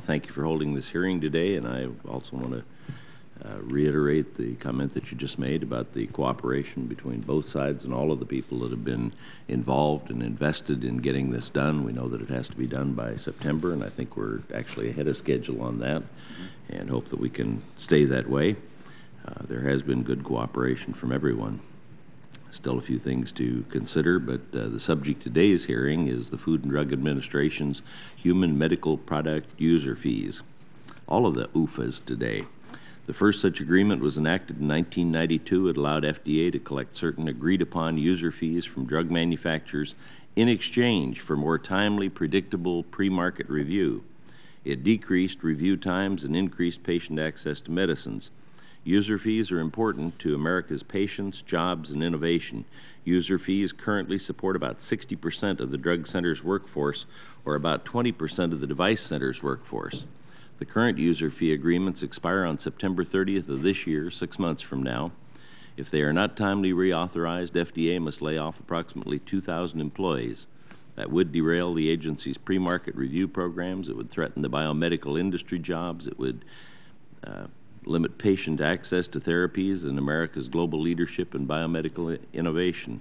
thank you for holding this hearing today, and I also want to reiterate the comment that you just made about the cooperation between both sides and all of the people that have been involved and invested in getting this done. We know that it has to be done by September, and I think we're actually ahead of schedule on that, and hope that we can stay that way. There has been good cooperation from everyone. Still a few things to consider, but the subject of today's hearing is the Food and Drug Administration's Human Medical Product User Fees. All of the UFAs today. The first such agreement was enacted in 1992. It allowed FDA to collect certain agreed-upon user fees from drug manufacturers in exchange for more timely, predictable pre-market review. It decreased review times and increased patient access to medicines. User fees are important to America's patients, jobs, and innovation. User fees currently support about 60% of the drug center's workforce, or about 20% of the device center's workforce. The current user fee agreements expire on September 30th of this year, 6 months from now. If they are not timely reauthorized, FDA must lay off approximately 2,000 employees. That would derail the agency's pre-market review programs. It would threaten the biomedical industry jobs. It would limit patient access to therapies and America's global leadership in biomedical innovation.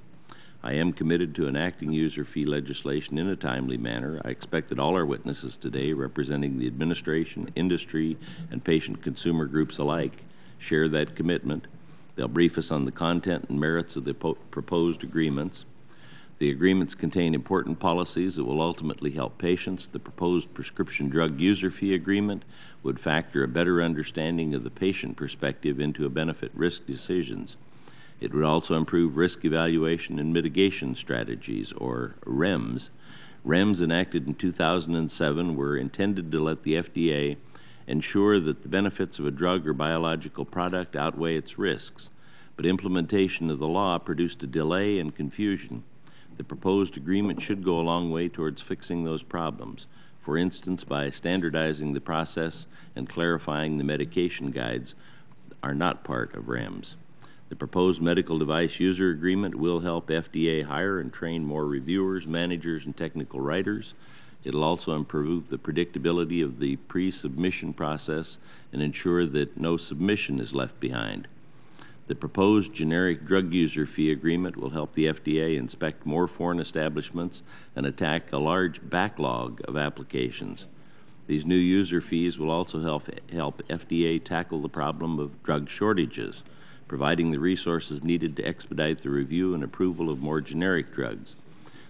I am committed to enacting user fee legislation in a timely manner. I expect that all our witnesses today, representing the administration, industry, and patient consumer groups alike, share that commitment. They'll brief us on the content and merits of the proposed agreements. The agreements contain important policies that will ultimately help patients. The proposed prescription drug user fee agreement would factor a better understanding of the patient perspective into a benefit-risk decisions. It would also improve risk evaluation and mitigation strategies, or REMS. REMS, enacted in 2007, were intended to let the FDA ensure that the benefits of a drug or biological product outweigh its risks, but implementation of the law produced a delay and confusion. The proposed agreement should go a long way towards fixing those problems, for instance, by standardizing the process and clarifying the medication guides are not part of REMS. The proposed medical device user agreement will help FDA hire and train more reviewers, managers, and technical writers. It will also improve the predictability of the pre-submission process and ensure that no submission is left behind. The proposed generic drug user fee agreement will help the FDA inspect more foreign establishments and attack a large backlog of applications. These new user fees will also help FDA tackle the problem of drug shortages, providing the resources needed to expedite the review and approval of more generic drugs.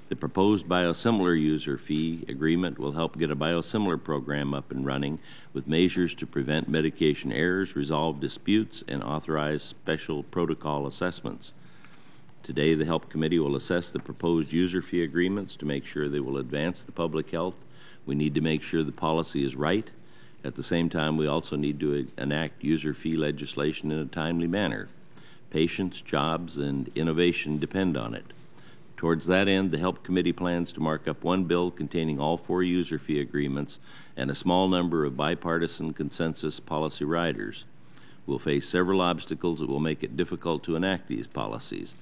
The proposed biosimilar user fee agreement will help get a biosimilar program up and running with measures to prevent medication errors, resolve disputes, and authorize special protocol assessments. Today, the Health Committee will assess the proposed user fee agreements to make sure they will advance the public health. We need to make sure the policy is right. At the same time, we also need to enact user fee legislation in a timely manner. Patients, jobs, and innovation depend on it. Towards that end, the Health Committee plans to mark up one bill containing all 4 user fee agreements and a small number of bipartisan consensus policy riders. We'll face several obstacles that will make it difficult to enact these policies.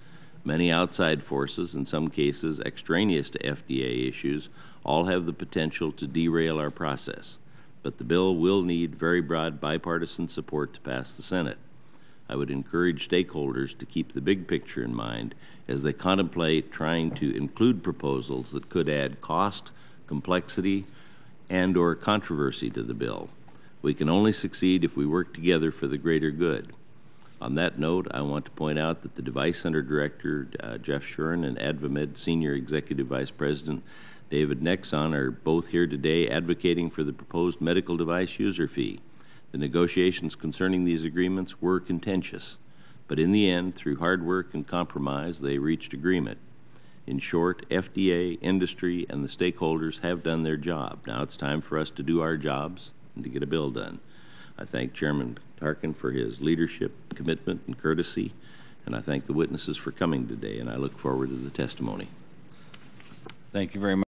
Many outside forces, in some cases extraneous to FDA issues, all have the potential to derail our process. But the bill will need very broad bipartisan support to pass the Senate. I would encourage stakeholders to keep the big picture in mind as they contemplate trying to include proposals that could add cost, complexity, and/or controversy to the bill. We can only succeed if we work together for the greater good. On that note, I want to point out that the Device Center Director, Jeff Shuren, and AdvaMed Senior Executive Vice President David Nexon are both here today advocating for the proposed medical device user fee. The negotiations concerning these agreements were contentious, but in the end, through hard work and compromise, they reached agreement. In short, FDA, industry, and the stakeholders have done their job. Now it's time for us to do our jobs and to get a bill done. I thank Chairman Tarkin for his leadership, commitment, and courtesy, and I thank the witnesses for coming today, and I look forward to the testimony. Thank you very much.